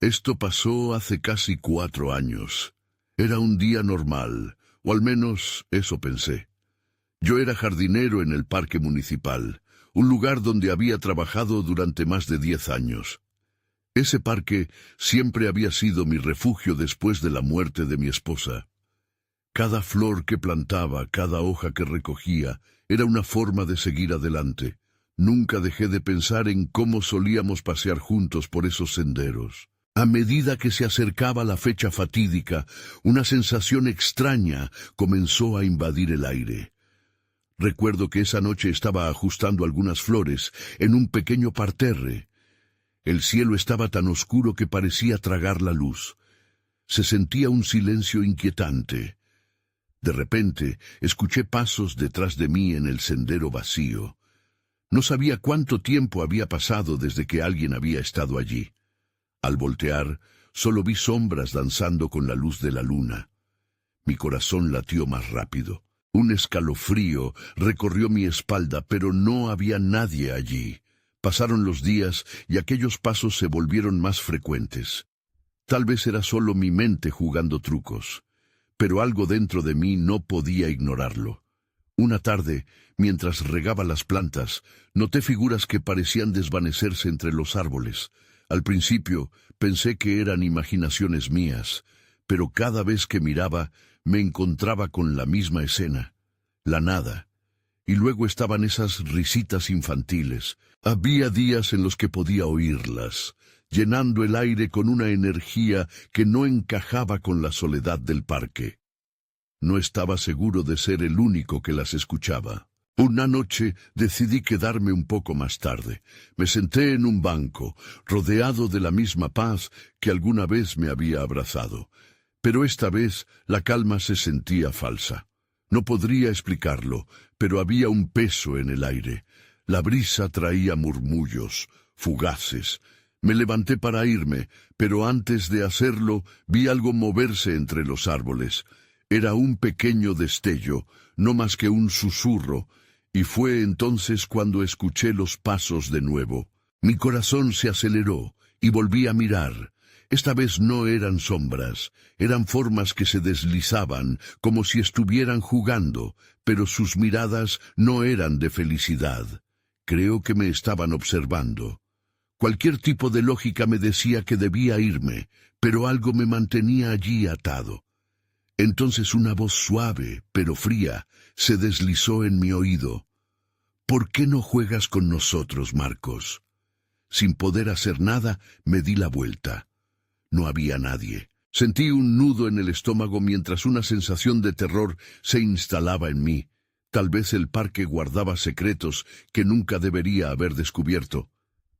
Esto pasó hace casi 4 años. Era un día normal, o al menos eso pensé. Yo era jardinero en el parque municipal, un lugar donde había trabajado durante más de 10 años. Ese parque siempre había sido mi refugio después de la muerte de mi esposa. Cada flor que plantaba, cada hoja que recogía, era una forma de seguir adelante. Nunca dejé de pensar en cómo solíamos pasear juntos por esos senderos. A medida que se acercaba la fecha fatídica, una sensación extraña comenzó a invadir el aire. Recuerdo que esa noche estaba ajustando algunas flores en un pequeño parterre. El cielo estaba tan oscuro que parecía tragar la luz. Se sentía un silencio inquietante. De repente, escuché pasos detrás de mí en el sendero vacío. No sabía cuánto tiempo había pasado desde que alguien había estado allí. Al voltear, solo vi sombras danzando con la luz de la luna. Mi corazón latió más rápido. Un escalofrío recorrió mi espalda, pero no había nadie allí. Pasaron los días y aquellos pasos se volvieron más frecuentes. Tal vez era solo mi mente jugando trucos, pero algo dentro de mí no podía ignorarlo. Una tarde, mientras regaba las plantas, noté figuras que parecían desvanecerse entre los árboles. Al principio pensé que eran imaginaciones mías, pero cada vez que miraba me encontraba con la misma escena, la nada. Y luego estaban esas risitas infantiles. Había días en los que podía oírlas, llenando el aire con una energía que no encajaba con la soledad del parque. No estaba seguro de ser el único que las escuchaba. Una noche decidí quedarme un poco más tarde. Me senté en un banco, rodeado de la misma paz que alguna vez me había abrazado. Pero esta vez la calma se sentía falsa. No podría explicarlo, pero había un peso en el aire. La brisa traía murmullos, fugaces. Me levanté para irme, pero antes de hacerlo vi algo moverse entre los árboles. Era un pequeño destello, no más que un susurro, y fue entonces cuando escuché los pasos de nuevo. Mi corazón se aceleró y volví a mirar. Esta vez no eran sombras, eran formas que se deslizaban como si estuvieran jugando, pero sus miradas no eran de felicidad. Creo que me estaban observando. Cualquier tipo de lógica me decía que debía irme, pero algo me mantenía allí atado. Entonces una voz suave, pero fría, se deslizó en mi oído. ¿Por qué no juegas con nosotros, Marcos? Sin poder hacer nada, me di la vuelta. No había nadie. Sentí un nudo en el estómago mientras una sensación de terror se instalaba en mí. Tal vez el parque guardaba secretos que nunca debería haber descubierto.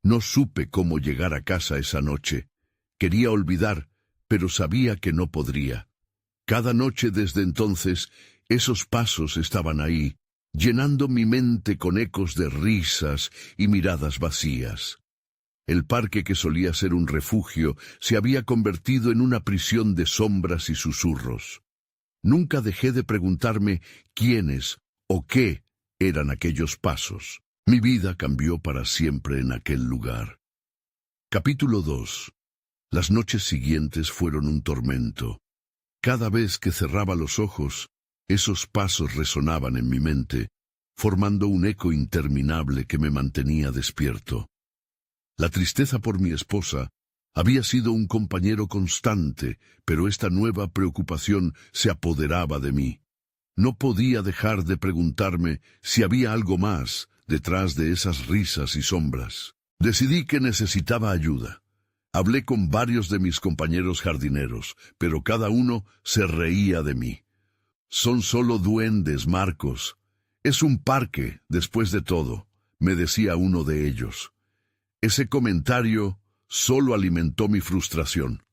No supe cómo llegar a casa esa noche. Quería olvidar, pero sabía que no podría. Cada noche desde entonces, esos pasos estaban ahí, llenando mi mente con ecos de risas y miradas vacías. El parque que solía ser un refugio se había convertido en una prisión de sombras y susurros. Nunca dejé de preguntarme quiénes o qué eran aquellos pasos. Mi vida cambió para siempre en aquel lugar. Capítulo 2. Las noches siguientes fueron un tormento. Cada vez que cerraba los ojos, esos pasos resonaban en mi mente, formando un eco interminable que me mantenía despierto. La tristeza por mi esposa había sido un compañero constante, pero esta nueva preocupación se apoderaba de mí. No podía dejar de preguntarme si había algo más detrás de esas risas y sombras. Decidí que necesitaba ayuda. Hablé con varios de mis compañeros jardineros, pero cada uno se reía de mí. «Son solo duendes, Marcos. Es un parque, después de todo», me decía uno de ellos. Ese comentario solo alimentó mi frustración.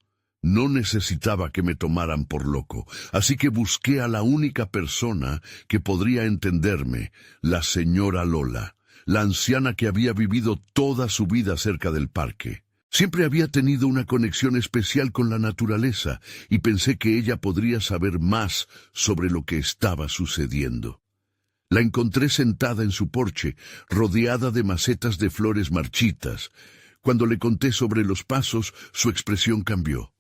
No necesitaba que me tomaran por loco, así que busqué a la única persona que podría entenderme, la señora Lola, la anciana que había vivido toda su vida cerca del parque. Siempre había tenido una conexión especial con la naturaleza y pensé que ella podría saber más sobre lo que estaba sucediendo. La encontré sentada en su porche, rodeada de macetas de flores marchitas. Cuando le conté sobre los pasos, su expresión cambió.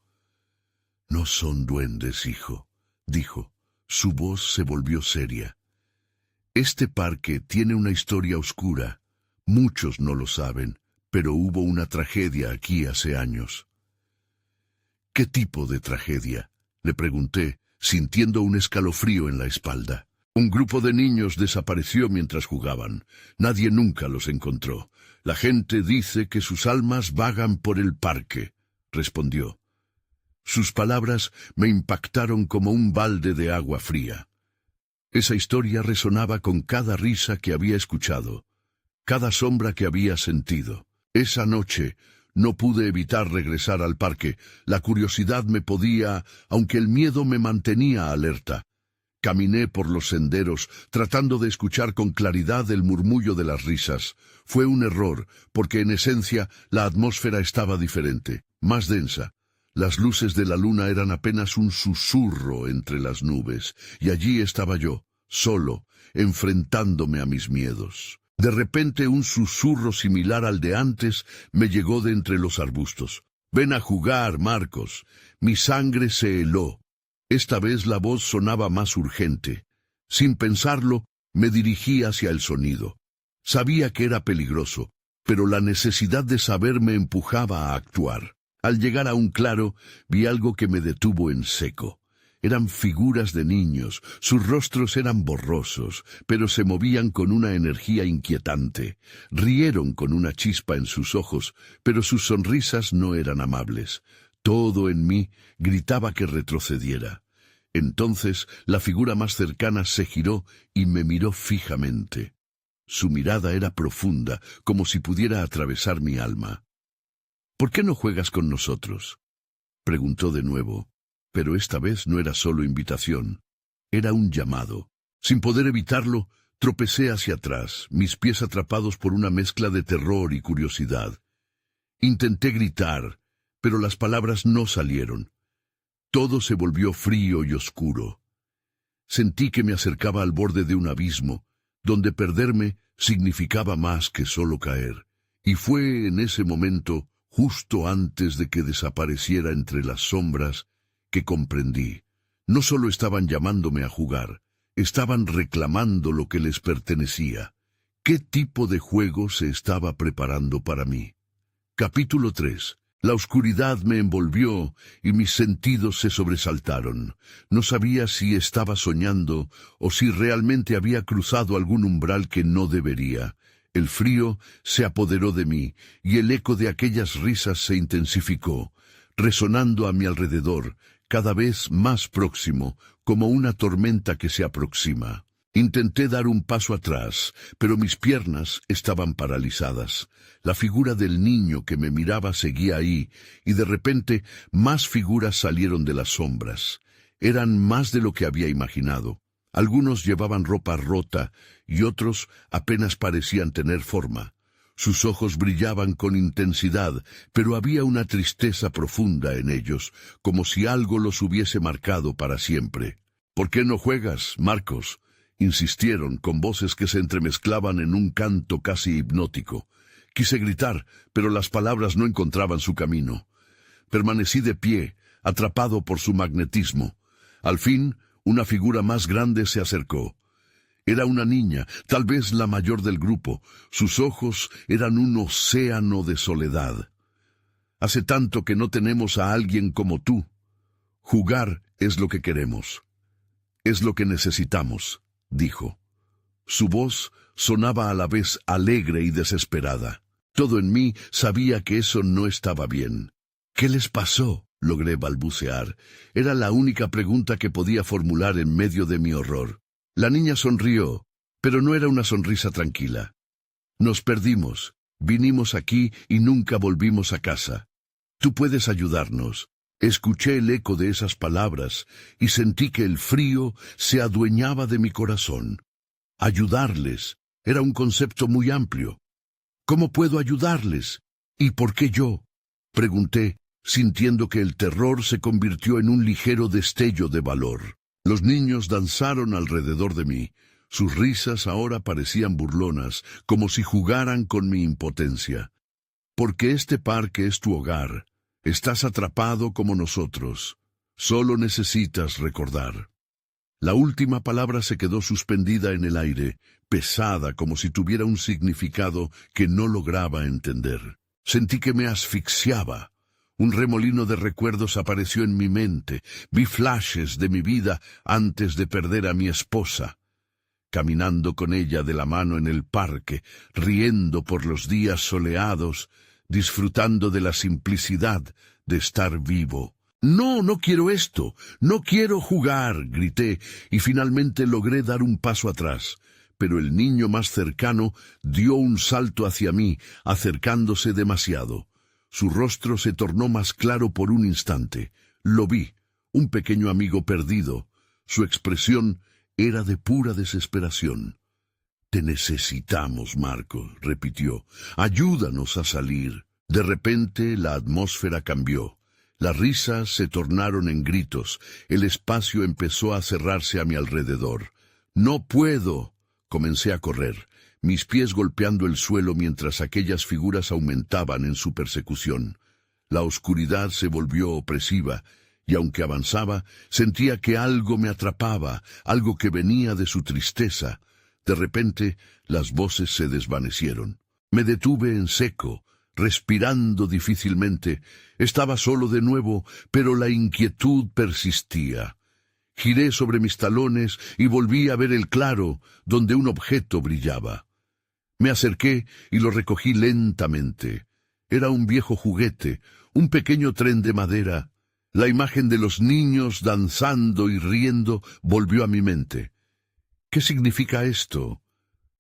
«No son duendes, hijo», dijo. Su voz se volvió seria. «Este parque tiene una historia oscura. Muchos no lo saben, pero hubo una tragedia aquí hace años». «¿Qué tipo de tragedia?», le pregunté, sintiendo un escalofrío en la espalda. «Un grupo de niños desapareció mientras jugaban. Nadie nunca los encontró. La gente dice que sus almas vagan por el parque», respondió. Sus palabras me impactaron como un balde de agua fría. Esa historia resonaba con cada risa que había escuchado, cada sombra que había sentido. Esa noche no pude evitar regresar al parque. La curiosidad me podía, aunque el miedo me mantenía alerta. Caminé por los senderos, tratando de escuchar con claridad el murmullo de las risas. Fue un error, porque en esencia la atmósfera estaba diferente, más densa. Las luces de la luna eran apenas un susurro entre las nubes, y allí estaba yo, solo, enfrentándome a mis miedos. De repente un susurro similar al de antes me llegó de entre los arbustos. «Ven a jugar, Marcos». Mi sangre se heló. Esta vez la voz sonaba más urgente. Sin pensarlo, me dirigí hacia el sonido. Sabía que era peligroso, pero la necesidad de saber me empujaba a actuar. Al llegar a un claro, vi algo que me detuvo en seco. Eran figuras de niños, sus rostros eran borrosos, pero se movían con una energía inquietante. Rieron con una chispa en sus ojos, pero sus sonrisas no eran amables. Todo en mí gritaba que retrocediera. Entonces la figura más cercana se giró y me miró fijamente. Su mirada era profunda, como si pudiera atravesar mi alma. «¿Por qué no juegas con nosotros?», preguntó de nuevo, pero esta vez no era solo invitación, era un llamado. Sin poder evitarlo, tropecé hacia atrás, mis pies atrapados por una mezcla de terror y curiosidad. Intenté gritar, pero las palabras no salieron. Todo se volvió frío y oscuro. Sentí que me acercaba al borde de un abismo, donde perderme significaba más que solo caer. Y fue en ese momento, justo antes de que desapareciera entre las sombras, que comprendí. No solo estaban llamándome a jugar, estaban reclamando lo que les pertenecía. ¿Qué tipo de juego se estaba preparando para mí? Capítulo 3. La oscuridad me envolvió y mis sentidos se sobresaltaron. No sabía si estaba soñando o si realmente había cruzado algún umbral que no debería. El frío se apoderó de mí, y el eco de aquellas risas se intensificó, resonando a mi alrededor, cada vez más próximo, como una tormenta que se aproxima. Intenté dar un paso atrás, pero mis piernas estaban paralizadas. La figura del niño que me miraba seguía ahí, y de repente más figuras salieron de las sombras. Eran más de lo que había imaginado. Algunos llevaban ropa rota y otros apenas parecían tener forma. Sus ojos brillaban con intensidad, pero había una tristeza profunda en ellos, como si algo los hubiese marcado para siempre. «¿Por qué no juegas, Marcos?», insistieron con voces que se entremezclaban en un canto casi hipnótico. Quise gritar, pero las palabras no encontraban su camino. Permanecí de pie, atrapado por su magnetismo. Al fin, una figura más grande se acercó. Era una niña, tal vez la mayor del grupo. Sus ojos eran un océano de soledad. «Hace tanto que no tenemos a alguien como tú. Jugar es lo que queremos. Es lo que necesitamos», dijo. Su voz sonaba a la vez alegre y desesperada. Todo en mí sabía que eso no estaba bien. «¿Qué les pasó?», logré balbucear. Era la única pregunta que podía formular en medio de mi horror. La niña sonrió, pero no era una sonrisa tranquila. «Nos perdimos, vinimos aquí y nunca volvimos a casa. Tú puedes ayudarnos». Escuché el eco de esas palabras y sentí que el frío se adueñaba de mi corazón. Ayudarles era un concepto muy amplio. «¿Cómo puedo ayudarles? ¿Y por qué yo?», pregunté, sintiendo que el terror se convirtió en un ligero destello de valor. Los niños danzaron alrededor de mí. Sus risas ahora parecían burlonas, como si jugaran con mi impotencia. Porque este parque es tu hogar. Estás atrapado como nosotros. Solo necesitas recordar. La última palabra se quedó suspendida en el aire, pesada como si tuviera un significado que no lograba entender. Sentí que me asfixiaba. Un remolino de recuerdos apareció en mi mente. Vi flashes de mi vida antes de perder a mi esposa. Caminando con ella de la mano en el parque, riendo por los días soleados, disfrutando de la simplicidad de estar vivo. «No, no quiero esto, no quiero jugar», grité, y finalmente logré dar un paso atrás. Pero el niño más cercano dio un salto hacia mí, acercándose demasiado. Su rostro se tornó más claro por un instante. Lo vi, un pequeño amigo perdido. Su expresión era de pura desesperación. «Te necesitamos, Marco», repitió. «Ayúdanos a salir». De repente la atmósfera cambió. Las risas se tornaron en gritos. El espacio empezó a cerrarse a mi alrededor. «No puedo». Comencé a correr, mis pies golpeando el suelo mientras aquellas figuras aumentaban en su persecución. La oscuridad se volvió opresiva, y aunque avanzaba, sentía que algo me atrapaba, algo que venía de su tristeza. De repente, las voces se desvanecieron. Me detuve en seco, respirando difícilmente. Estaba solo de nuevo, pero la inquietud persistía. Giré sobre mis talones y volví a ver el claro, donde un objeto brillaba. Me acerqué y lo recogí lentamente. Era un viejo juguete, un pequeño tren de madera. La imagen de los niños danzando y riendo volvió a mi mente. «¿Qué significa esto?»,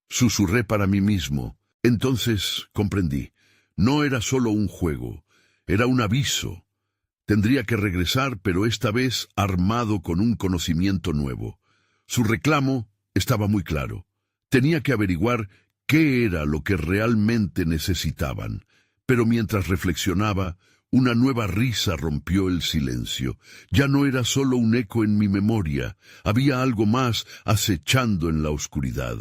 susurré para mí mismo. Entonces comprendí. No era solo un juego, era un aviso. Tendría que regresar, pero esta vez armado con un conocimiento nuevo. Su reclamo estaba muy claro. Tenía que averiguar qué era lo que realmente necesitaban. Pero mientras reflexionaba, una nueva risa rompió el silencio. Ya no era solo un eco en mi memoria, había algo más acechando en la oscuridad.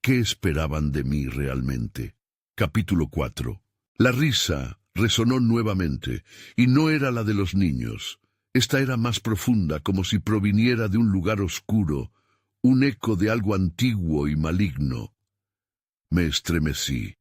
¿Qué esperaban de mí realmente? Capítulo 4. La risa resonó nuevamente, y no era la de los niños. Esta era más profunda, como si proviniera de un lugar oscuro, un eco de algo antiguo y maligno. Me estremecí.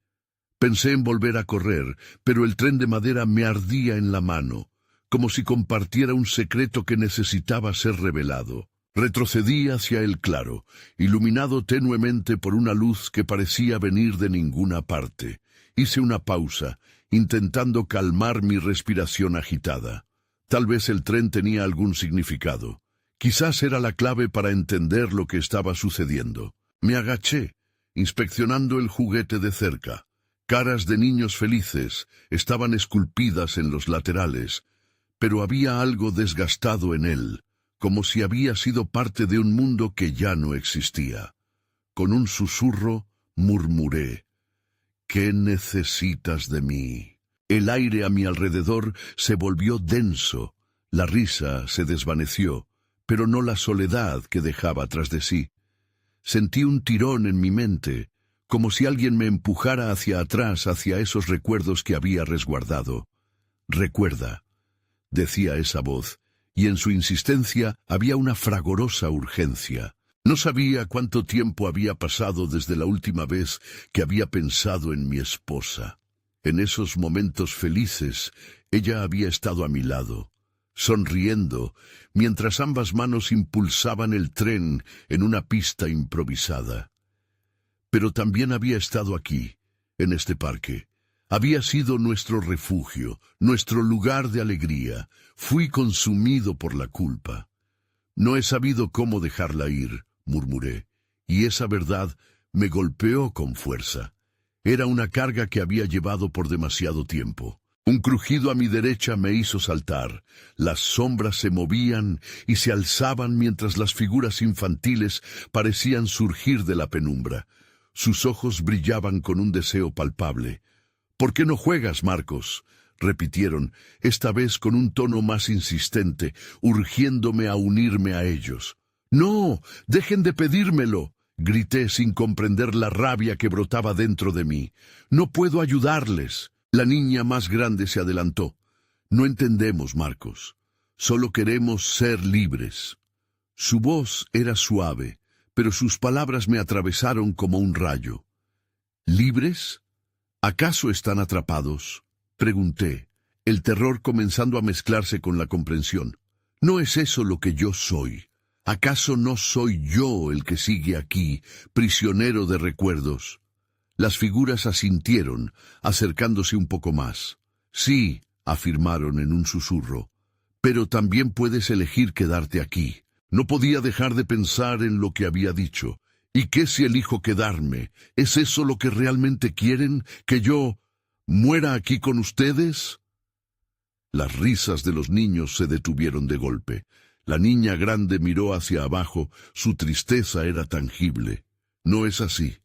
Pensé en volver a correr, pero el tren de madera me ardía en la mano, como si compartiera un secreto que necesitaba ser revelado. Retrocedí hacia el claro, iluminado tenuemente por una luz que parecía venir de ninguna parte. Hice una pausa, intentando calmar mi respiración agitada. Tal vez el tren tenía algún significado. Quizás era la clave para entender lo que estaba sucediendo. Me agaché, inspeccionando el juguete de cerca. Caras de niños felices estaban esculpidas en los laterales, pero había algo desgastado en él, como si había sido parte de un mundo que ya no existía. Con un susurro murmuré: «¿Qué necesitas de mí?». El aire a mi alrededor se volvió denso, la risa se desvaneció, pero no la soledad que dejaba tras de sí. Sentí un tirón en mi mente, como si alguien me empujara hacia atrás, hacia esos recuerdos que había resguardado. «Recuerda», decía esa voz, y en su insistencia había una fragorosa urgencia. No sabía cuánto tiempo había pasado desde la última vez que había pensado en mi esposa. En esos momentos felices, ella había estado a mi lado, sonriendo, mientras ambas manos impulsaban el tren en una pista improvisada. Pero también había estado aquí, en este parque. Había sido nuestro refugio, nuestro lugar de alegría. Fui consumido por la culpa. «No he sabido cómo dejarla ir», murmuré, y esa verdad me golpeó con fuerza. Era una carga que había llevado por demasiado tiempo. Un crujido a mi derecha me hizo saltar. Las sombras se movían y se alzaban mientras las figuras infantiles parecían surgir de la penumbra. Sus ojos brillaban con un deseo palpable. «¿Por qué no juegas, Marcos?», repitieron, esta vez con un tono más insistente, urgiéndome a unirme a ellos. «No, dejen de pedírmelo», grité sin comprender la rabia que brotaba dentro de mí. «No puedo ayudarles». La niña más grande se adelantó. No entendemos, Marcos. Solo queremos ser libres. Su voz era suave, pero sus palabras me atravesaron como un rayo. ¿Libres? ¿Acaso están atrapados? Pregunté, el terror comenzando a mezclarse con la comprensión. ¿No es eso lo que yo soy? ¿Acaso no soy yo el que sigue aquí, prisionero de recuerdos? Las figuras asintieron, acercándose un poco más. Sí, afirmaron en un susurro, pero también puedes elegir quedarte aquí. No podía dejar de pensar en lo que había dicho. ¿Y qué si elijo quedarme? ¿Es eso lo que realmente quieren? ¿Que yo muera aquí con ustedes? Las risas de los niños se detuvieron de golpe. La niña grande miró hacia abajo, su tristeza era tangible. No es así.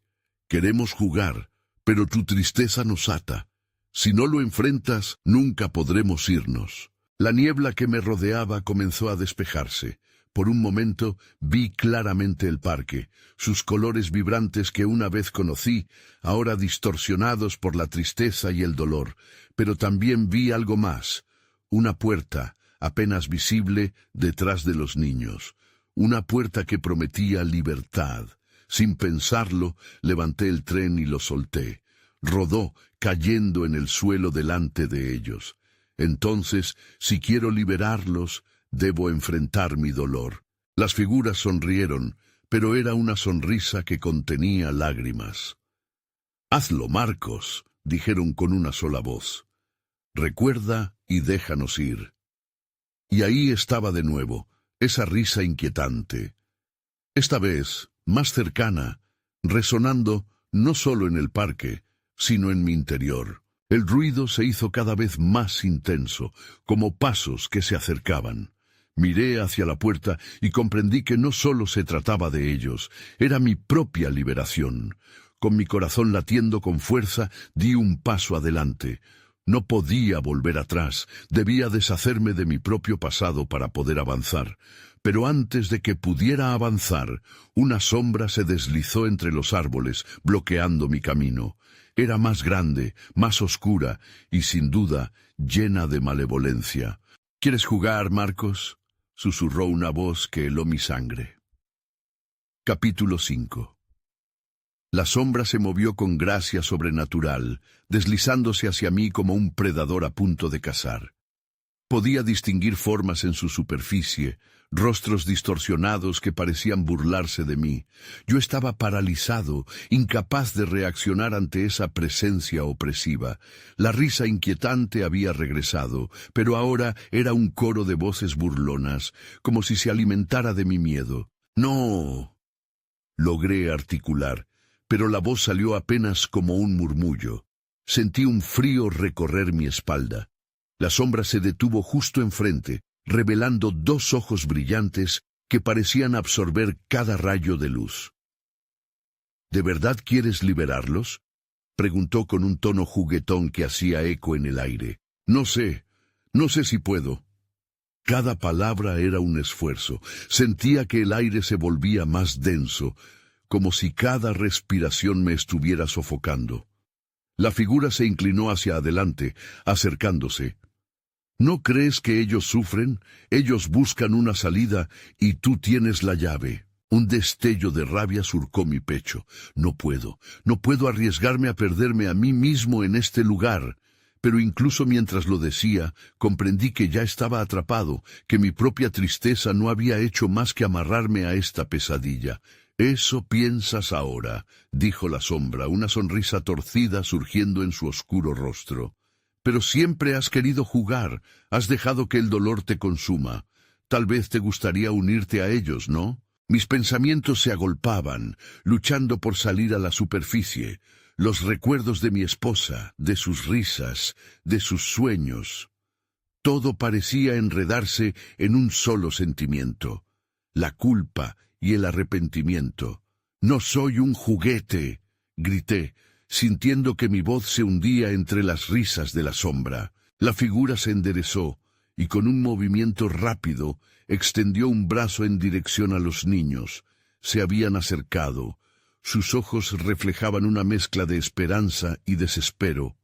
Queremos jugar, pero tu tristeza nos ata. Si no lo enfrentas, nunca podremos irnos. La niebla que me rodeaba comenzó a despejarse. Por un momento vi claramente el parque, sus colores vibrantes que una vez conocí, ahora distorsionados por la tristeza y el dolor. Pero también vi algo más, una puerta, apenas visible detrás de los niños. Una puerta que prometía libertad. Sin pensarlo, levanté el tren y lo solté. Rodó, cayendo en el suelo delante de ellos. Entonces, si quiero liberarlos, debo enfrentar mi dolor. Las figuras sonrieron, pero era una sonrisa que contenía lágrimas. «Hazlo, Marcos», dijeron con una sola voz. «Recuerda y déjanos ir». Y ahí estaba de nuevo, esa risa inquietante. Esta vez, más cercana, resonando no solo en el parque, sino en mi interior. El ruido se hizo cada vez más intenso, como pasos que se acercaban. Miré hacia la puerta y comprendí que no solo se trataba de ellos, era mi propia liberación. Con mi corazón latiendo con fuerza, di un paso adelante. No podía volver atrás, debía deshacerme de mi propio pasado para poder avanzar. Pero antes de que pudiera avanzar, una sombra se deslizó entre los árboles, bloqueando mi camino. Era más grande, más oscura y, sin duda, llena de malevolencia. «¿Quieres jugar, Marcos?», susurró una voz que heló mi sangre. Capítulo 5. La sombra se movió con gracia sobrenatural, deslizándose hacia mí como un predador a punto de cazar. Podía distinguir formas en su superficie, rostros distorsionados que parecían burlarse de mí. Yo estaba paralizado, incapaz de reaccionar ante esa presencia opresiva. La risa inquietante había regresado, pero ahora era un coro de voces burlonas, como si se alimentara de mi miedo. «No», logré articular, pero la voz salió apenas como un murmullo. Sentí un frío recorrer mi espalda. La sombra se detuvo justo enfrente, revelando dos ojos brillantes que parecían absorber cada rayo de luz. «¿De verdad quieres liberarlos?», preguntó con un tono juguetón que hacía eco en el aire. No sé si puedo». Cada palabra era un esfuerzo. Sentía que el aire se volvía más denso, como si cada respiración me estuviera sofocando. La figura se inclinó hacia adelante, acercándose. «¿No crees que ellos sufren? Ellos buscan una salida y tú tienes la llave». Un destello de rabia surcó mi pecho. No puedo arriesgarme a perderme a mí mismo en este lugar. Pero incluso mientras lo decía, comprendí que ya estaba atrapado, que mi propia tristeza no había hecho más que amarrarme a esta pesadilla. «Eso piensas ahora», dijo la sombra, una sonrisa torcida surgiendo en su oscuro rostro. «Pero siempre has querido jugar, has dejado que el dolor te consuma. Tal vez te gustaría unirte a ellos, ¿no?». Mis pensamientos se agolpaban, luchando por salir a la superficie. Los recuerdos de mi esposa, de sus risas, de sus sueños. Todo parecía enredarse en un solo sentimiento: la culpa y el arrepentimiento. «No soy un juguete», grité, sintiendo que mi voz se hundía entre las risas de la sombra. La figura se enderezó y con un movimiento rápido extendió un brazo en dirección a los niños. Se habían acercado. Sus ojos reflejaban una mezcla de esperanza y desespero.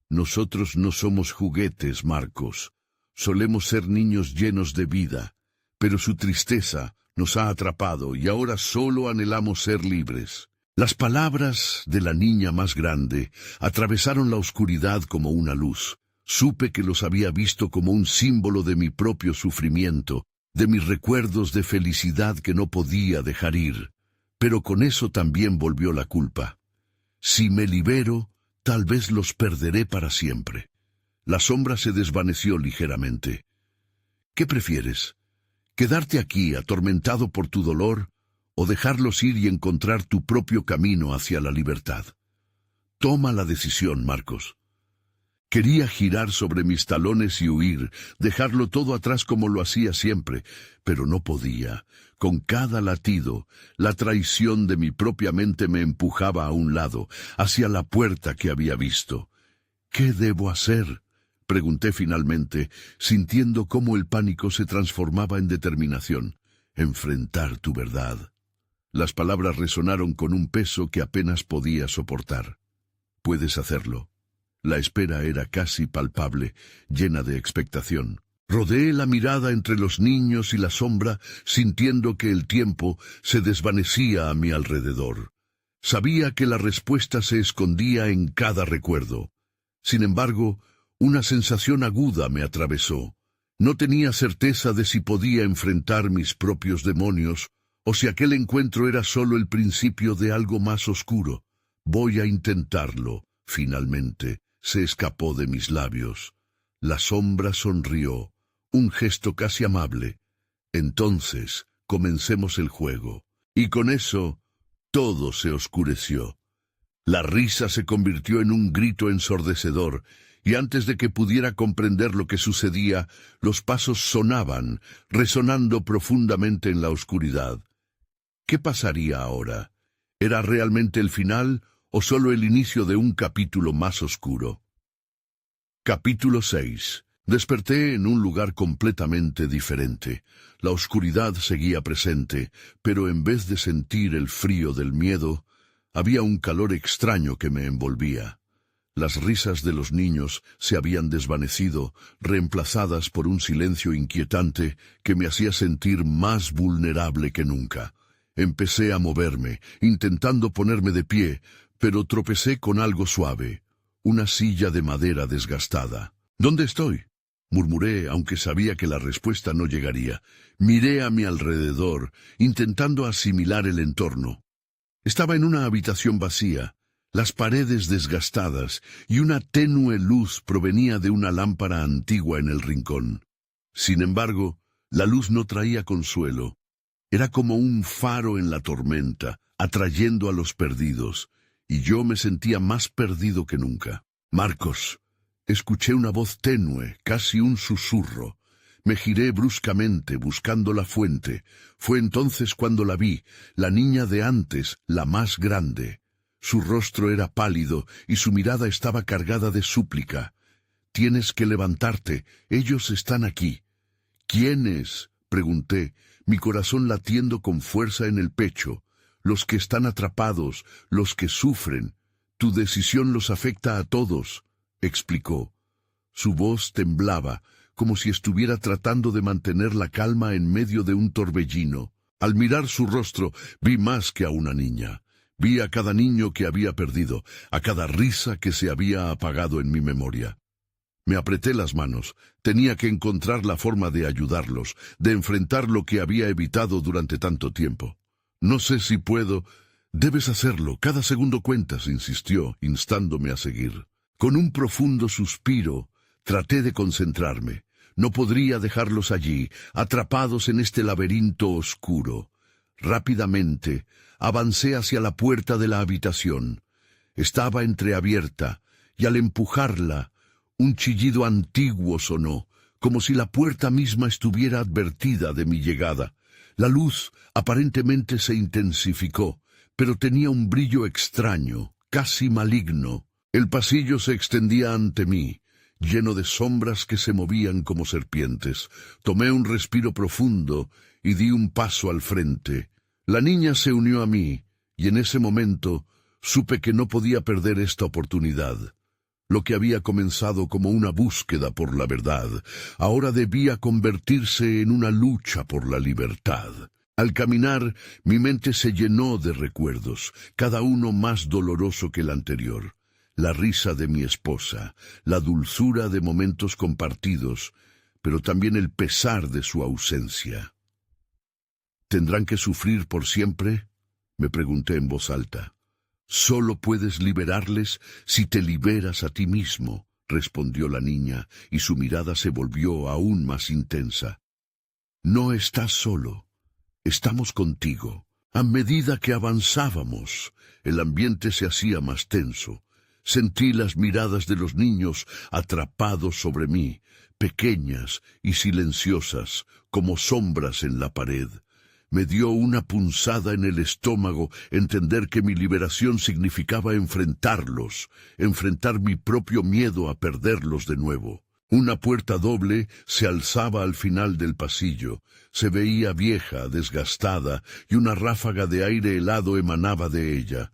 Nosotros no somos juguetes, Marcos. Solemos ser niños llenos de vida, pero su tristeza nos ha atrapado y ahora solo anhelamos ser libres. Las palabras de la niña más grande atravesaron la oscuridad como una luz. Supe que los había visto como un símbolo de mi propio sufrimiento, de mis recuerdos de felicidad que no podía dejar ir. Pero con eso también volvió la culpa. Si me libero, tal vez los perderé para siempre. La sombra se desvaneció ligeramente. ¿Qué prefieres? ¿Quedarte aquí atormentado por tu dolor o dejarlos ir y encontrar tu propio camino hacia la libertad? Toma la decisión, Marcos. Quería girar sobre mis talones y huir, dejarlo todo atrás como lo hacía siempre, pero no podía. Con cada latido, la traición de mi propia mente me empujaba a un lado, hacia la puerta que había visto. ¿Qué debo hacer?, pregunté finalmente, sintiendo cómo el pánico se transformaba en determinación. Enfrentar tu verdad. Las palabras resonaron con un peso que apenas podía soportar. Puedes hacerlo. La espera era casi palpable, llena de expectación. Rodeé la mirada entre los niños y la sombra, sintiendo que el tiempo se desvanecía a mi alrededor. Sabía que la respuesta se escondía en cada recuerdo. Sin embargo, una sensación aguda me atravesó. No tenía certeza de si podía enfrentar mis propios demonios, o si aquel encuentro era solo el principio de algo más oscuro. Voy a intentarlo, finalmente. Se escapó de mis labios. La sombra sonrió, un gesto casi amable. Entonces, comencemos el juego. Y con eso, todo se oscureció. La risa se convirtió en un grito ensordecedor, y antes de que pudiera comprender lo que sucedía, los pasos sonaban, resonando profundamente en la oscuridad. ¿Qué pasaría ahora? ¿Era realmente el final o solo el inicio de un capítulo más oscuro? Capítulo 6. Desperté en un lugar completamente diferente. La oscuridad seguía presente, pero en vez de sentir el frío del miedo, había un calor extraño que me envolvía. Las risas de los niños se habían desvanecido, reemplazadas por un silencio inquietante que me hacía sentir más vulnerable que nunca. Empecé a moverme, intentando ponerme de pie, pero tropecé con algo suave, una silla de madera desgastada. ¿Dónde estoy?, murmuré, aunque sabía que la respuesta no llegaría. Miré a mi alrededor, intentando asimilar el entorno. Estaba en una habitación vacía, las paredes desgastadas, y una tenue luz provenía de una lámpara antigua en el rincón. Sin embargo, la luz no traía consuelo. Era como un faro en la tormenta, atrayendo a los perdidos, y yo me sentía más perdido que nunca. «Marcos», escuché una voz tenue, casi un susurro. Me giré bruscamente, buscando la fuente. Fue entonces cuando la vi, la niña de antes, la más grande. Su rostro era pálido y su mirada estaba cargada de súplica. «Tienes que levantarte, ellos están aquí». «¿Quiénes?», pregunté, mi corazón latiendo con fuerza en el pecho. «Los que están atrapados, los que sufren. Tu decisión los afecta a todos», explicó. Su voz temblaba, como si estuviera tratando de mantener la calma en medio de un torbellino. Al mirar su rostro, vi más que a una niña. Vi a cada niño que había perdido, a cada risa que se había apagado en mi memoria. Me apreté las manos. Tenía que encontrar la forma de ayudarlos, de enfrentar lo que había evitado durante tanto tiempo. «No sé si puedo». «Debes hacerlo, cada segundo cuentas», insistió, instándome a seguir. Con un profundo suspiro, traté de concentrarme. No podría dejarlos allí, atrapados en este laberinto oscuro. Rápidamente, avancé hacia la puerta de la habitación. Estaba entreabierta, y al empujarla, un chillido antiguo sonó, como si la puerta misma estuviera advertida de mi llegada. La luz aparentemente se intensificó, pero tenía un brillo extraño, casi maligno. El pasillo se extendía ante mí, lleno de sombras que se movían como serpientes. Tomé un respiro profundo y di un paso al frente. La niña se unió a mí, y en ese momento supe que no podía perder esta oportunidad. Lo que había comenzado como una búsqueda por la verdad, ahora debía convertirse en una lucha por la libertad. Al caminar, mi mente se llenó de recuerdos, cada uno más doloroso que el anterior. La risa de mi esposa, la dulzura de momentos compartidos, pero también el pesar de su ausencia. ¿Tendrán que sufrir por siempre?, me pregunté en voz alta. Solo puedes liberarles si te liberas a ti mismo, respondió la niña, y su mirada se volvió aún más intensa. No estás solo, estamos contigo. A medida que avanzábamos, el ambiente se hacía más tenso. Sentí las miradas de los niños atrapados sobre mí, pequeñas y silenciosas, como sombras en la pared. Me dio una punzada en el estómago entender que mi liberación significaba enfrentarlos, enfrentar mi propio miedo a perderlos de nuevo. Una puerta doble se alzaba al final del pasillo. Se veía vieja, desgastada, y una ráfaga de aire helado emanaba de ella.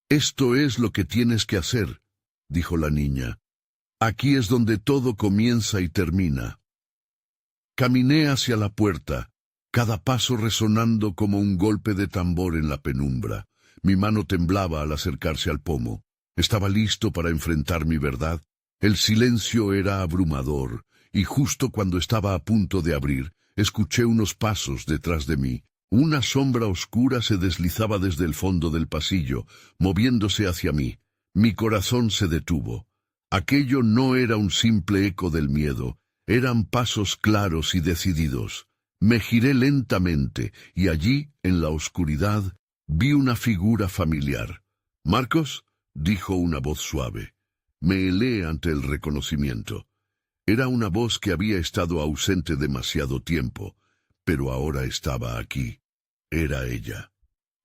«Esto es lo que tienes que hacer», dijo la niña. «Aquí es donde todo comienza y termina». Caminé hacia la puerta, cada paso resonando como un golpe de tambor en la penumbra. Mi mano temblaba al acercarse al pomo. Estaba listo para enfrentar mi verdad. El silencio era abrumador, y justo cuando estaba a punto de abrir, escuché unos pasos detrás de mí. Una sombra oscura se deslizaba desde el fondo del pasillo, moviéndose hacia mí. Mi corazón se detuvo. Aquello no era un simple eco del miedo, eran pasos claros y decididos. Me giré lentamente, y allí, en la oscuridad, vi una figura familiar. «¿Marcos?», dijo una voz suave. Me helé ante el reconocimiento. Era una voz que había estado ausente demasiado tiempo, pero ahora estaba aquí. Era ella.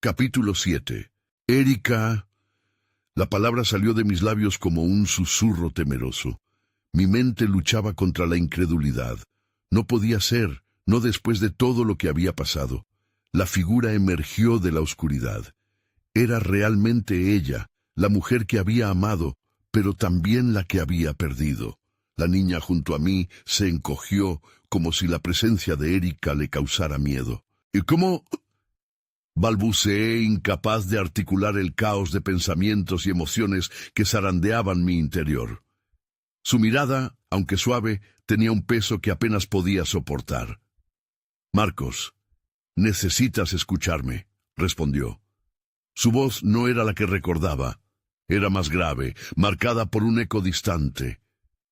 Capítulo 7. Erika. La palabra salió de mis labios como un susurro temeroso. Mi mente luchaba contra la incredulidad. No podía ser, no después de todo lo que había pasado. La figura emergió de la oscuridad. Era realmente ella, la mujer que había amado, pero también la que había perdido. La niña junto a mí se encogió como si la presencia de Erika le causara miedo. «¿Y cómo...?» balbuceé, incapaz de articular el caos de pensamientos y emociones que zarandeaban mi interior. Su mirada, aunque suave, tenía un peso que apenas podía soportar. «Marcos, necesitas escucharme», respondió. Su voz no era la que recordaba. Era más grave, marcada por un eco distante.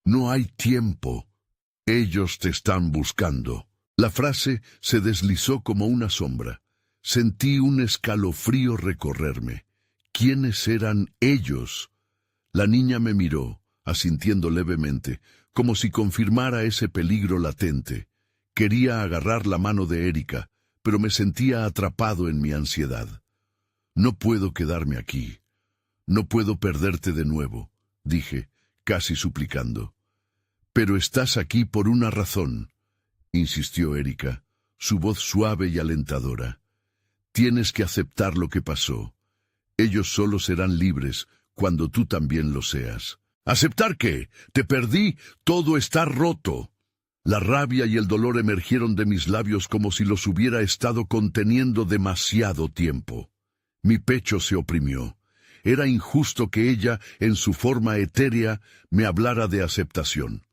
«No hay tiempo. Ellos te están buscando». La frase se deslizó como una sombra. Sentí un escalofrío recorrerme. ¿Quiénes eran ellos? La niña me miró, asintiendo levemente, como si confirmara ese peligro latente. Quería agarrar la mano de Erika, pero me sentía atrapado en mi ansiedad. «No puedo quedarme aquí. No puedo perderte de nuevo», dije, casi suplicando. «Pero estás aquí por una razón», insistió Erika, su voz suave y alentadora. «Tienes que aceptar lo que pasó. Ellos solo serán libres cuando tú también lo seas». «¿Aceptar qué? Te perdí. Todo está roto». La rabia y el dolor emergieron de mis labios como si los hubiera estado conteniendo demasiado tiempo. Mi pecho se oprimió. Era injusto que ella, en su forma etérea, me hablara de aceptación.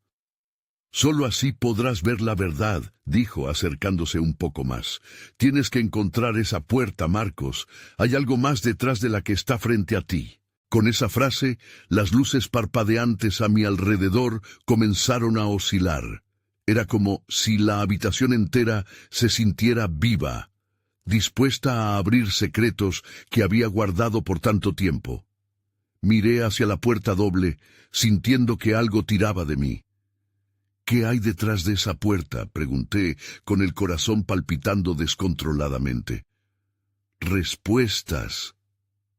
«Solo así podrás ver la verdad», dijo, acercándose un poco más. «Tienes que encontrar esa puerta, Marcos. Hay algo más detrás de la que está frente a ti». Con esa frase, las luces parpadeantes a mi alrededor comenzaron a oscilar. Era como si la habitación entera se sintiera viva, dispuesta a abrir secretos que había guardado por tanto tiempo. Miré hacia la puerta doble, sintiendo que algo tiraba de mí. «¿Qué hay detrás de esa puerta?», pregunté, con el corazón palpitando descontroladamente. «Respuestas.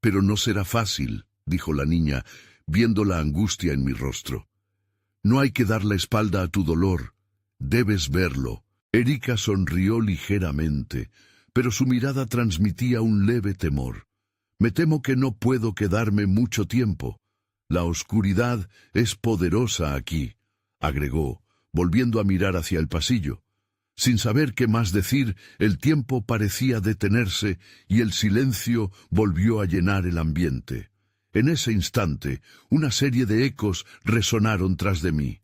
Pero no será fácil», dijo la niña, viendo la angustia en mi rostro. «No hay que dar la espalda a tu dolor. Debes verlo». Erika sonrió ligeramente, pero su mirada transmitía un leve temor. «Me temo que no puedo quedarme mucho tiempo». La oscuridad es poderosa aquí, agregó, volviendo a mirar hacia el pasillo. Sin saber qué más decir, el tiempo parecía detenerse y el silencio volvió a llenar el ambiente. En ese instante, una serie de ecos resonaron tras de mí.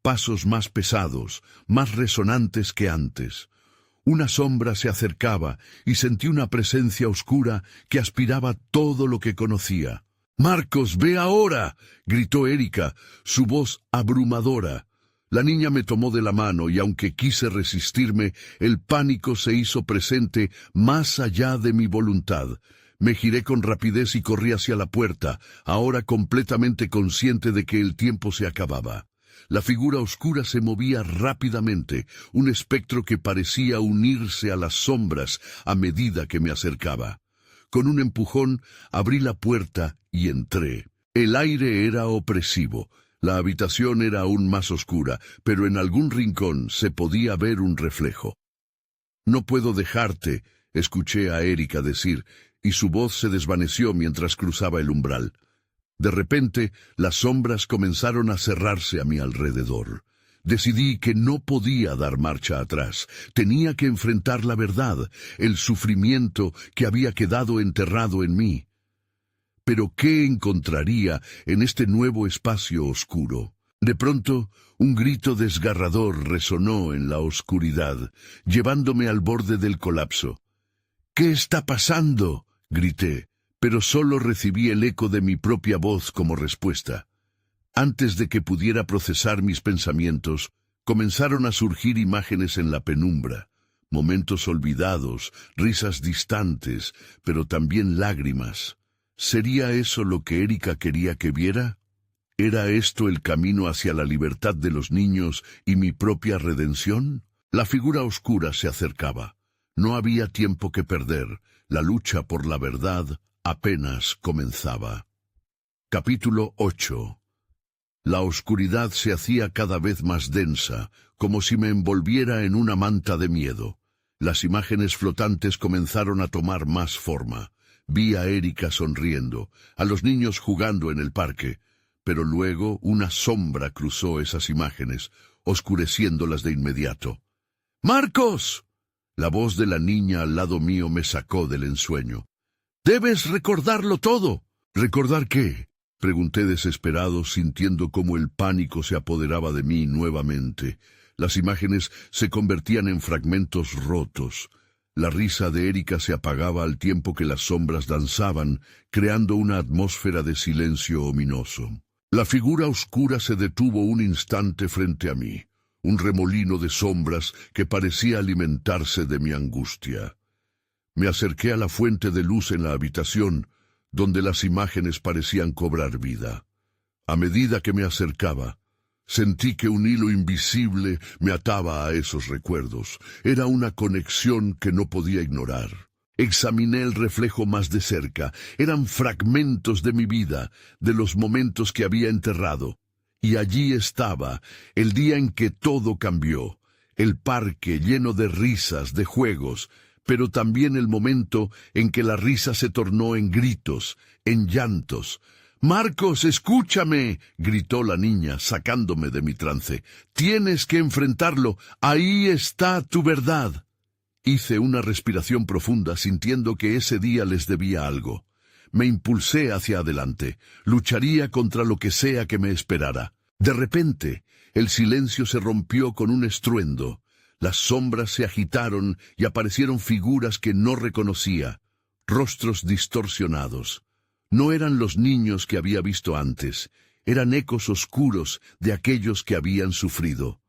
Pasos más pesados, más resonantes que antes. Una sombra se acercaba y sentí una presencia oscura que aspiraba todo lo que conocía. «¡Marcos, ve ahora!», gritó Erika, su voz abrumadora. La niña me tomó de la mano y aunque quise resistirme, el pánico se hizo presente más allá de mi voluntad. Me giré con rapidez y corrí hacia la puerta, ahora completamente consciente de que el tiempo se acababa. La figura oscura se movía rápidamente, un espectro que parecía unirse a las sombras a medida que me acercaba. Con un empujón abrí la puerta y entré. El aire era opresivo. La habitación era aún más oscura, pero en algún rincón se podía ver un reflejo. «No puedo dejarte», escuché a Erika decir, y su voz se desvaneció mientras cruzaba el umbral. De repente, las sombras comenzaron a cerrarse a mi alrededor. Decidí que no podía dar marcha atrás. Tenía que enfrentar la verdad, el sufrimiento que había quedado enterrado en mí. Pero ¿qué encontraría en este nuevo espacio oscuro? De pronto, un grito desgarrador resonó en la oscuridad, llevándome al borde del colapso. «¿Qué está pasando?», grité, pero solo recibí el eco de mi propia voz como respuesta. Antes de que pudiera procesar mis pensamientos, comenzaron a surgir imágenes en la penumbra, momentos olvidados, risas distantes, pero también lágrimas. ¿Sería eso lo que Erika quería que viera? ¿Era esto el camino hacia la libertad de los niños y mi propia redención? La figura oscura se acercaba. No había tiempo que perder. La lucha por la verdad apenas comenzaba. Capítulo 8. La oscuridad se hacía cada vez más densa, como si me envolviera en una manta de miedo. Las imágenes flotantes comenzaron a tomar más forma. Vi a Erika sonriendo, a los niños jugando en el parque, pero luego una sombra cruzó esas imágenes, oscureciéndolas de inmediato. «¡Marcos!», la voz de la niña al lado mío me sacó del ensueño. «Debes recordarlo todo». «¿Recordar qué?», pregunté desesperado, sintiendo cómo el pánico se apoderaba de mí nuevamente. Las imágenes se convertían en fragmentos rotos. La risa de Erika se apagaba al tiempo que las sombras danzaban, creando una atmósfera de silencio ominoso. La figura oscura se detuvo un instante frente a mí, un remolino de sombras que parecía alimentarse de mi angustia. Me acerqué a la fuente de luz en la habitación, donde las imágenes parecían cobrar vida. A medida que me acercaba, sentí que un hilo invisible me ataba a esos recuerdos. Era una conexión que no podía ignorar. Examiné el reflejo más de cerca. Eran fragmentos de mi vida, de los momentos que había enterrado. Y allí estaba, el día en que todo cambió. El parque lleno de risas, de juegos, pero también el momento en que la risa se tornó en gritos, en llantos. «¡Marcos, escúchame!», gritó la niña, sacándome de mi trance. «Tienes que enfrentarlo. Ahí está tu verdad». Hice una respiración profunda, sintiendo que ese día les debía algo. Me impulsé hacia adelante. Lucharía contra lo que sea que me esperara. De repente, el silencio se rompió con un estruendo. Las sombras se agitaron y aparecieron figuras que no reconocía, rostros distorsionados. No eran los niños que había visto antes, eran ecos oscuros de aquellos que habían sufrido.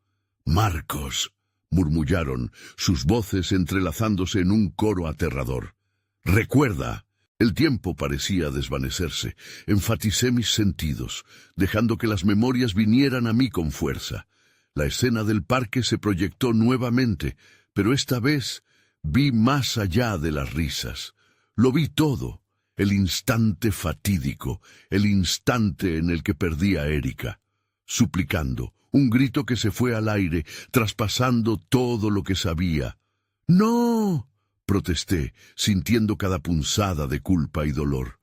«Marcos», murmullaron, sus voces entrelazándose en un coro aterrador. «Recuerda». El tiempo parecía desvanecerse. Enfaticé mis sentidos, dejando que las memorias vinieran a mí con fuerza. La escena del parque se proyectó nuevamente, pero esta vez vi más allá de las risas. Lo vi todo. El instante fatídico, el instante en el que perdí a Erika. Suplicando, un grito que se fue al aire, traspasando todo lo que sabía. «¡No!», protesté, sintiendo cada punzada de culpa y dolor.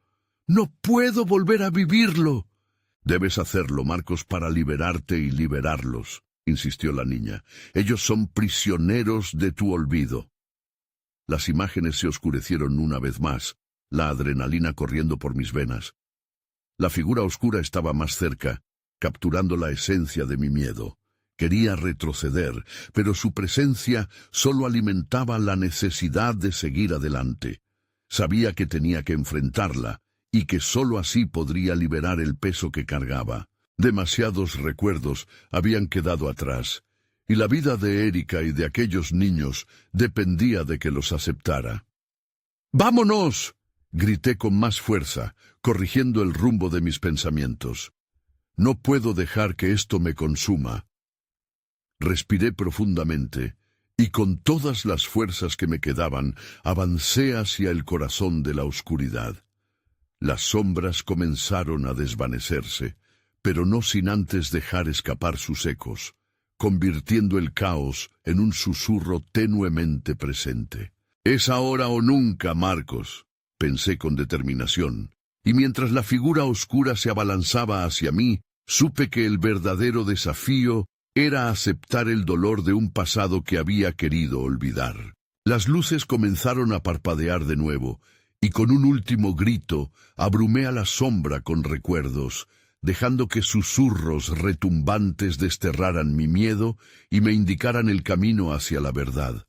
«¡No puedo volver a vivirlo!». Debes hacerlo, Marcos, para liberarte y liberarlos, insistió la niña. Ellos son prisioneros de tu olvido. Las imágenes se oscurecieron una vez más, la adrenalina corriendo por mis venas. La figura oscura estaba más cerca, capturando la esencia de mi miedo. Quería retroceder, pero su presencia solo alimentaba la necesidad de seguir adelante. Sabía que tenía que enfrentarla, y que sólo así podría liberar el peso que cargaba. Demasiados recuerdos habían quedado atrás, y la vida de Erika y de aquellos niños dependía de que los aceptara. ¡Vámonos!, grité con más fuerza, corrigiendo el rumbo de mis pensamientos. No puedo dejar que esto me consuma. Respiré profundamente, y con todas las fuerzas que me quedaban, avancé hacia el corazón de la oscuridad. Las sombras comenzaron a desvanecerse, pero no sin antes dejar escapar sus ecos, convirtiendo el caos en un susurro tenuemente presente. «Es ahora o nunca, Marcos», pensé con determinación, y mientras la figura oscura se abalanzaba hacia mí, supe que el verdadero desafío era aceptar el dolor de un pasado que había querido olvidar. Las luces comenzaron a parpadear de nuevo, y con un último grito abrumé a la sombra con recuerdos, dejando que susurros retumbantes desterraran mi miedo y me indicaran el camino hacia la verdad.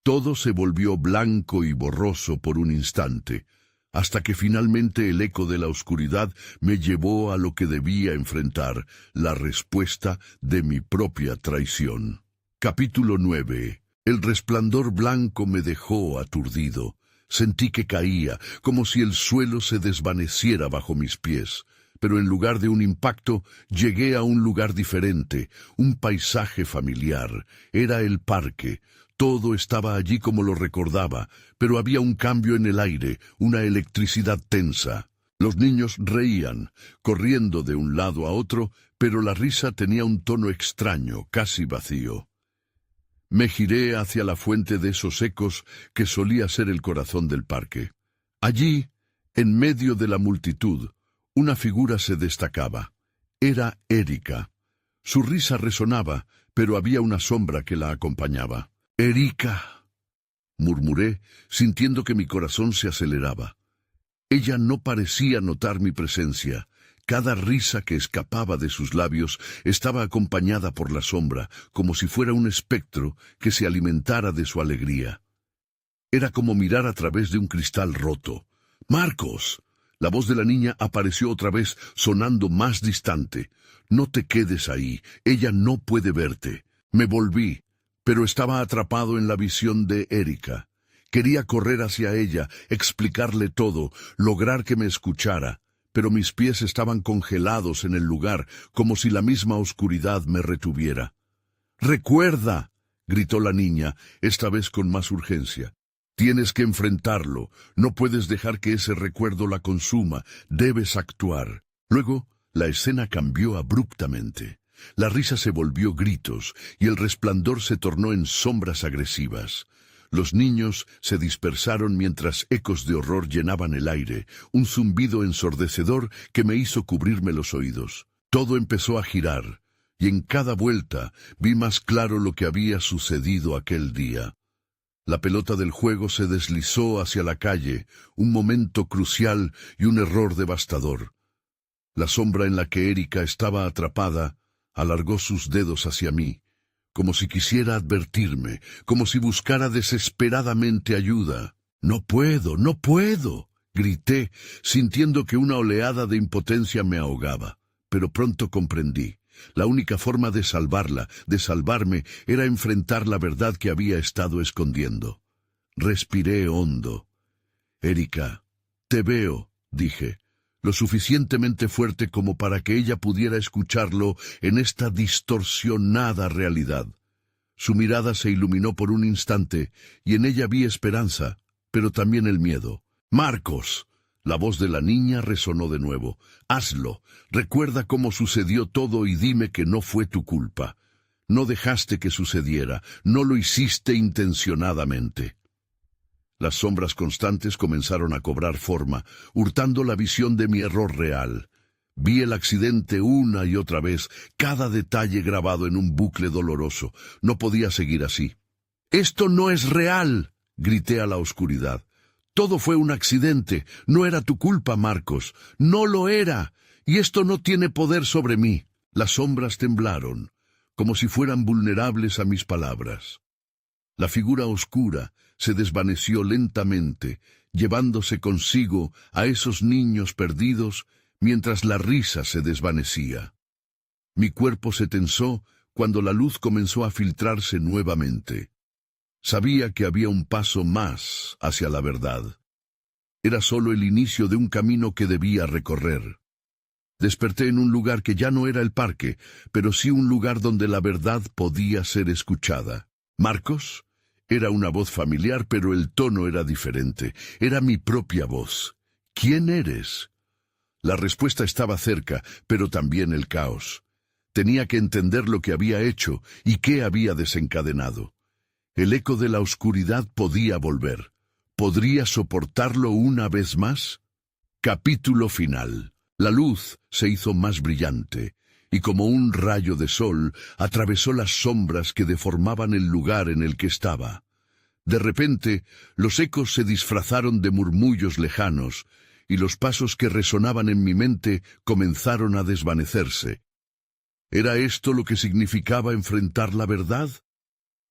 Todo se volvió blanco y borroso por un instante, hasta que finalmente el eco de la oscuridad me llevó a lo que debía enfrentar, la respuesta de mi propia traición. Capítulo 9. El resplandor blanco me dejó aturdido. Sentí que caía, como si el suelo se desvaneciera bajo mis pies. Pero en lugar de un impacto, llegué a un lugar diferente, un paisaje familiar. Era el parque. Todo estaba allí como lo recordaba, pero había un cambio en el aire, una electricidad tensa. Los niños reían, corriendo de un lado a otro, pero la risa tenía un tono extraño, casi vacío. Me giré hacia la fuente de esos ecos que solía ser el corazón del parque. Allí, en medio de la multitud, una figura se destacaba. Era Erika. Su risa resonaba, pero había una sombra que la acompañaba. «Erika», murmuré, sintiendo que mi corazón se aceleraba. Ella no parecía notar mi presencia. Cada risa que escapaba de sus labios estaba acompañada por la sombra, como si fuera un espectro que se alimentara de su alegría. Era como mirar a través de un cristal roto. «¡Marcos!». La voz de la niña apareció otra vez, sonando más distante. «No te quedes ahí, ella no puede verte». Me volví, pero estaba atrapado en la visión de Erika. Quería correr hacia ella, explicarle todo, lograr que me escuchara, pero mis pies estaban congelados en el lugar, como si la misma oscuridad me retuviera. «¡Recuerda!», gritó la niña, esta vez con más urgencia. «Tienes que enfrentarlo, no puedes dejar que ese recuerdo la consuma, debes actuar». Luego, la escena cambió abruptamente. La risa se volvió gritos, y el resplandor se tornó en sombras agresivas. Los niños se dispersaron mientras ecos de horror llenaban el aire, un zumbido ensordecedor que me hizo cubrirme los oídos. Todo empezó a girar, y en cada vuelta vi más claro lo que había sucedido aquel día. La pelota del juego se deslizó hacia la calle, un momento crucial y un error devastador. La sombra en la que Erika estaba atrapada alargó sus dedos hacia mí, como si quisiera advertirme, como si buscara desesperadamente ayuda. «¡No puedo, no puedo!», grité, sintiendo que una oleada de impotencia me ahogaba. Pero pronto comprendí. La única forma de salvarla, de salvarme, era enfrentar la verdad que había estado escondiendo. Respiré hondo. «Erika, te veo», dije, lo suficientemente fuerte como para que ella pudiera escucharlo en esta distorsionada realidad. Su mirada se iluminó por un instante, y en ella vi esperanza, pero también el miedo. «¡Marcos!». La voz de la niña resonó de nuevo. «Hazlo. Recuerda cómo sucedió todo y dime que no fue tu culpa. No dejaste que sucediera, no lo hiciste intencionadamente». Las sombras constantes comenzaron a cobrar forma, hurtando la visión de mi error real. Vi el accidente una y otra vez, cada detalle grabado en un bucle doloroso. No podía seguir así. «¡Esto no es real!», grité a la oscuridad. «Todo fue un accidente. No era tu culpa, Marcos. No lo era. Y esto no tiene poder sobre mí». Las sombras temblaron, como si fueran vulnerables a mis palabras. La figura oscura se desvaneció lentamente, llevándose consigo a esos niños perdidos mientras la risa se desvanecía. Mi cuerpo se tensó cuando la luz comenzó a filtrarse nuevamente. Sabía que había un paso más hacia la verdad. Era solo el inicio de un camino que debía recorrer. Desperté en un lugar que ya no era el parque, pero sí un lugar donde la verdad podía ser escuchada. «¿Marcos?». Era una voz familiar, pero el tono era diferente. Era mi propia voz. «¿Quién eres?». La respuesta estaba cerca, pero también el caos. Tenía que entender lo que había hecho y qué había desencadenado. El eco de la oscuridad podía volver. ¿Podría soportarlo una vez más? Capítulo final. La luz se hizo más brillante, y como un rayo de sol atravesó las sombras que deformaban el lugar en el que estaba. De repente, los ecos se disfrazaron de murmullos lejanos, y los pasos que resonaban en mi mente comenzaron a desvanecerse. ¿Era esto lo que significaba enfrentar la verdad?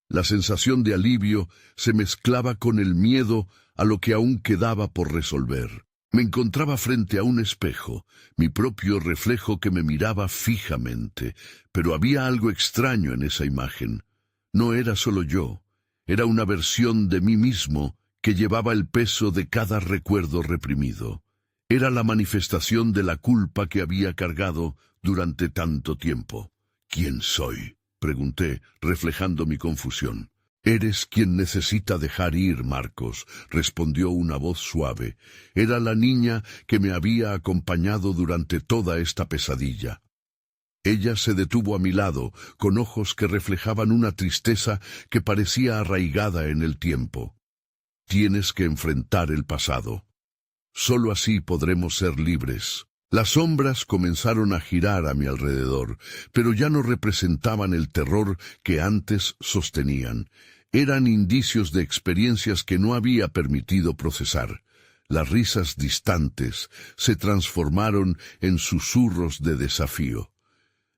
La sensación de alivio se mezclaba con el miedo a lo que aún quedaba por resolver. Me encontraba frente a un espejo, mi propio reflejo que me miraba fijamente, pero había algo extraño en esa imagen. No era solo yo, era una versión de mí mismo que llevaba el peso de cada recuerdo reprimido. Era la manifestación de la culpa que había cargado durante tanto tiempo. «¿Quién soy?», pregunté, reflejando mi confusión. «Eres quien necesita dejar ir, Marcos», respondió una voz suave. Era la niña que me había acompañado durante toda esta pesadilla. Ella se detuvo a mi lado, con ojos que reflejaban una tristeza que parecía arraigada en el tiempo. «Tienes que enfrentar el pasado. Solo así podremos ser libres». Las sombras comenzaron a girar a mi alrededor, pero ya no representaban el terror que antes sostenían. Eran indicios de experiencias que no había permitido procesar. Las risas distantes se transformaron en susurros de desafío.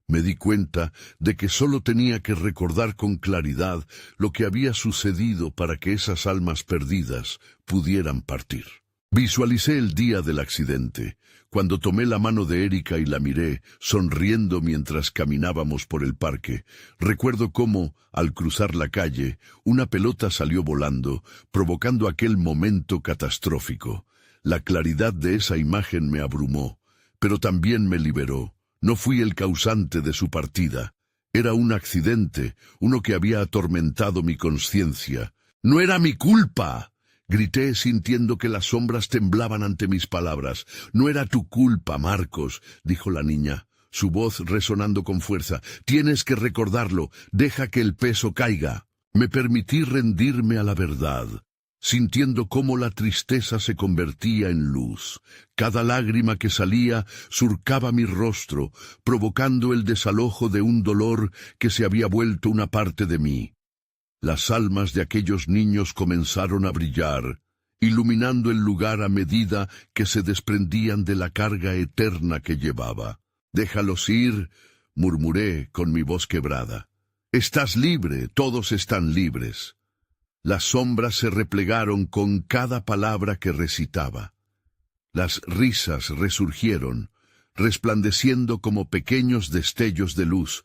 Me di cuenta de que solo tenía que recordar con claridad lo que había sucedido para que esas almas perdidas pudieran partir. Visualicé el día del accidente, cuando tomé la mano de Erika y la miré, sonriendo mientras caminábamos por el parque. Recuerdo cómo, al cruzar la calle, una pelota salió volando, provocando aquel momento catastrófico. La claridad de esa imagen me abrumó, pero también me liberó. No fui el causante de su partida. Era un accidente, uno que había atormentado mi conciencia. «¡No era mi culpa!», grité sintiendo que las sombras temblaban ante mis palabras. «No era tu culpa, Marcos», dijo la niña, su voz resonando con fuerza. «Tienes que recordarlo, deja que el peso caiga». Me permití rendirme a la verdad, sintiendo cómo la tristeza se convertía en luz. Cada lágrima que salía surcaba mi rostro, provocando el desalojo de un dolor que se había vuelto una parte de mí. Las almas de aquellos niños comenzaron a brillar, iluminando el lugar a medida que se desprendían de la carga eterna que llevaba. «Déjalos ir», murmuré con mi voz quebrada. «Estás libre, todos están libres». Las sombras se replegaron con cada palabra que recitaba. Las risas resurgieron, resplandeciendo como pequeños destellos de luz,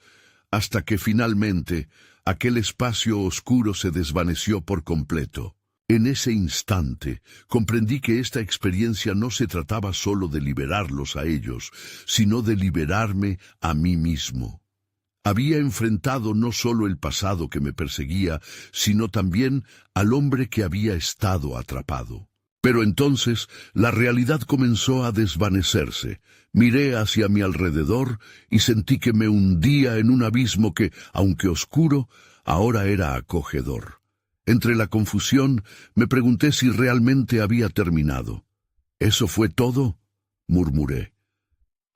hasta que finalmente aquel espacio oscuro se desvaneció por completo. En ese instante comprendí que esta experiencia no se trataba solo de liberarlos a ellos, sino de liberarme a mí mismo. Había enfrentado no solo el pasado que me perseguía, sino también al hombre que había estado atrapado. Pero entonces la realidad comenzó a desvanecerse. Miré hacia mi alrededor y sentí que me hundía en un abismo que, aunque oscuro, ahora era acogedor. Entre la confusión, me pregunté si realmente había terminado. «¿Eso fue todo?», murmuré.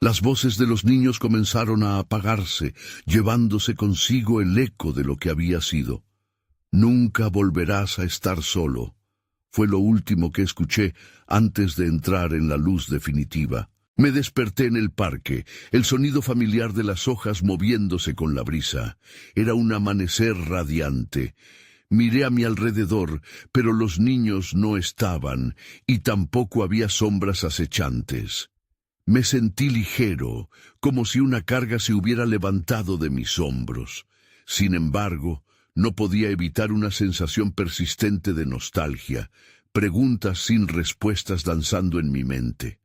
Las voces de los niños comenzaron a apagarse, llevándose consigo el eco de lo que había sido. Nunca volverás a estar solo. Fue lo último que escuché antes de entrar en la luz definitiva. Me desperté en el parque, el sonido familiar de las hojas moviéndose con la brisa. Era un amanecer radiante. Miré a mi alrededor, pero los niños no estaban, y tampoco había sombras acechantes. Me sentí ligero, como si una carga se hubiera levantado de mis hombros. Sin embargo, no podía evitar una sensación persistente de nostalgia, preguntas sin respuestas danzando en mi mente.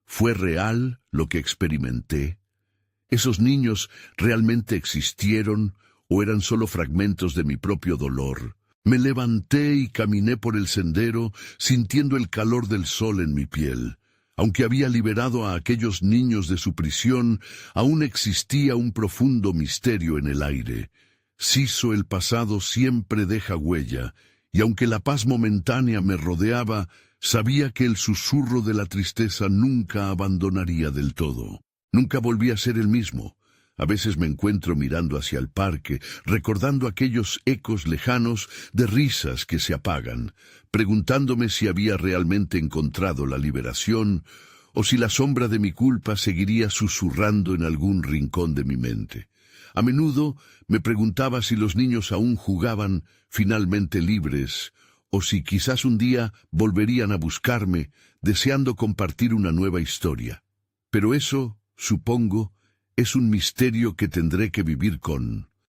¿Fue real lo que experimenté? ¿Esos niños realmente existieron o eran solo fragmentos de mi propio dolor? Me levanté y caminé por el sendero, sintiendo el calor del sol en mi piel. Aunque había liberado a aquellos niños de su prisión, aún existía un profundo misterio en el aire. Ciso, el pasado siempre deja huella, y aunque la paz momentánea me rodeaba, sabía que el susurro de la tristeza nunca abandonaría del todo. Nunca volví a ser el mismo. A veces me encuentro mirando hacia el parque, recordando aquellos ecos lejanos de risas que se apagan, preguntándome si había realmente encontrado la liberación o si la sombra de mi culpa seguiría susurrando en algún rincón de mi mente. A menudo me preguntaba si los niños aún jugaban finalmente libres, o si quizás un día volverían a buscarme, deseando compartir una nueva historia. Pero eso, supongo, es un misterio que tendré que vivir con.